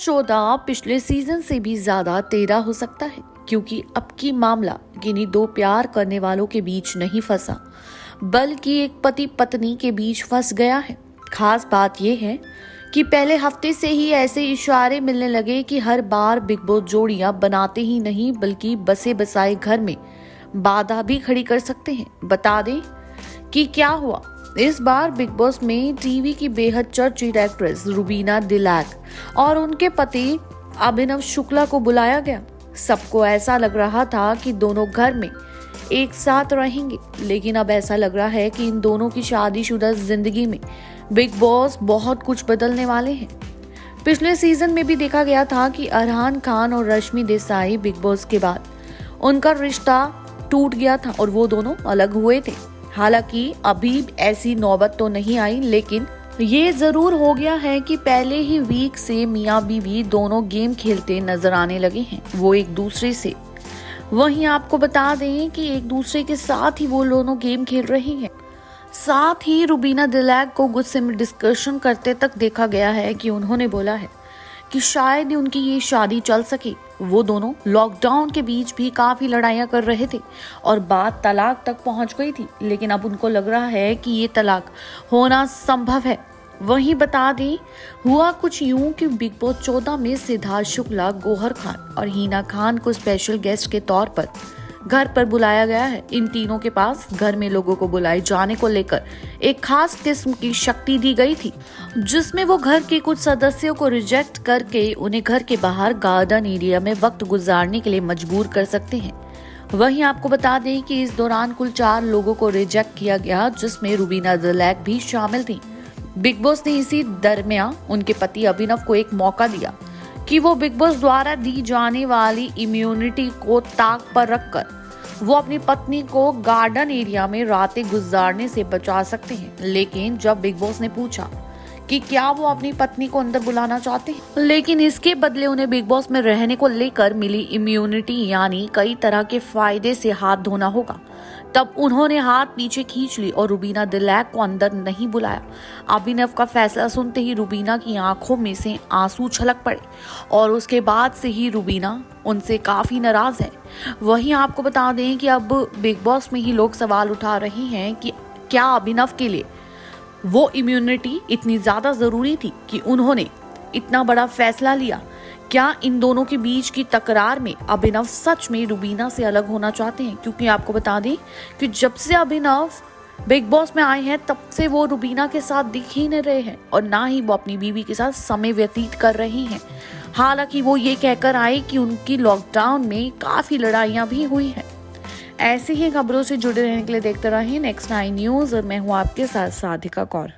14 पिछले सीजन से भी ज्यादा तेरा हो सकता है, क्योंकि अब की मामला किन्हीं दो प्यार करने वालों के बीच नहीं फंसा, बल्कि एक पति पत्नी के बीच फंस गया है। खास बात यह है कि पहले हफ्ते से ही ऐसे इशारे मिलने लगे कि हर बार बिग बॉस जोड़ियां बनाते ही नहीं बल्कि बसे बसाए घर में बाधा भी खड़ी कर सकते हैं। बता दें कि क्या हुआ। इस बार बिग बॉस में टीवी की बेहद चर्चित एक्ट्रेस रुबीना दिलैक और उनके पति अभिनव शुक्ला को बुलाया गया। सबको ऐसा लग रहा था कि दोनों घर में एक साथ रहेंगे, लेकिन अब ऐसा लग रहा है कि इन दोनों की शादीशुदा जिंदगी में बिग बॉस बहुत कुछ बदलने वाले हैं। पिछले सीजन में भी देखा गया था कि अरहान खान और रश्मि देसाई बिग बॉस के बाद उनका रिश्ता टूट गया था और वो दोनों अलग हुए थे। हालांकि अभी ऐसी नौबत तो नहीं आई, लेकिन ये जरूर हो गया है कि पहले ही वीक से मियां बीवी दोनों गेम खेलते नजर आने लगे हैं, वो एक दूसरे से। वहीं आपको बता दें कि एक दूसरे के साथ ही वो दोनों गेम खेल रहे हैं। साथ ही रुबीना दिलैक को गुस्से में डिस्कशन करते तक देखा गया है कि उन्होंने बोला है कि शायद उनकी ये शादी चल सके। वो दोनों लॉकडाउन के बीच भी काफी लड़ाइयां कर रहे थे और बात तलाक तक पहुंच गई थी, लेकिन अब उनको लग रहा है कि ये तलाक होना संभव है। वहीं बता दें, हुआ कुछ यूं कि बिग बॉस 14 में सिद्धार्थ शुक्ला, गौहर खान और हिना खान को स्पेशल गेस्ट के तौर पर घर पर बुलाया गया है। इन तीनों के पास घर में लोगों को बुलाए जाने को लेकर एक खास किस्म की शक्ति दी गई थी, जिसमें वो घर के कुछ सदस्यों को रिजेक्ट करके उन्हें घर के बाहर गार्डन एरिया में वक्त गुजारने के लिए मजबूर कर सकते हैं। वहीं आपको बता दें कि इस दौरान कुल 4 लोगों को रिजेक्ट किया गया, जिसमें रुबीना दिलैक भी शामिल थी। बिग बॉस ने इसी दरमियान उनके पति अभिनव को एक मौका दिया कि वो बिग बॉस द्वारा दी जाने वाली इम्यूनिटी को ताक पर रखकर वो अपनी पत्नी को गार्डन एरिया में रातें गुजारने से बचा सकते हैं। लेकिन जब बिग बॉस ने पूछा कि क्या वो अपनी पत्नी को अंदर बुलाना चाहते हैं, लेकिन इसके बदले उन्हें बिग बॉस में रहने को लेकर मिली इम्यूनिटी यानी कई तरह के फायदे से हाथ धोना होगा, तब उन्होंने हाथ पीछे खींच ली और रुबीना दिलैक को अंदर नहीं बुलाया। अभिनव का फैसला सुनते ही रुबीना की आंखों में से आंसू छलक पड़े और उसके बाद से ही रुबीना उनसे काफी नाराज है। वहीं आपको बता दें कि अब बिग बॉस में ही लोग सवाल उठा रहे हैं कि क्या अभिनव के लिए वो इम्यूनिटी इतनी ज्यादा जरूरी थी कि उन्होंने इतना बड़ा फैसला लिया। क्या इन दोनों के बीच की तकरार में अभिनव सच में रुबीना से अलग होना चाहते हैं? क्योंकि आपको बता दें कि जब से अभिनव बिग बॉस में आए हैं तब से वो रुबीना के साथ दिख ही नहीं रहे हैं और ना ही वो अपनी बीवी के साथ समय व्यतीत कर रही हैं। हालांकि वो ये कहकर आए कि उनकी लॉकडाउन में काफी लड़ाइयां भी हुई हैं। ऐसे ही खबरों से जुड़े रहने के लिए देखते रहें नेक्स्ट 9 न्यूज और मैं हूँ आपके साथ साधिका कौर।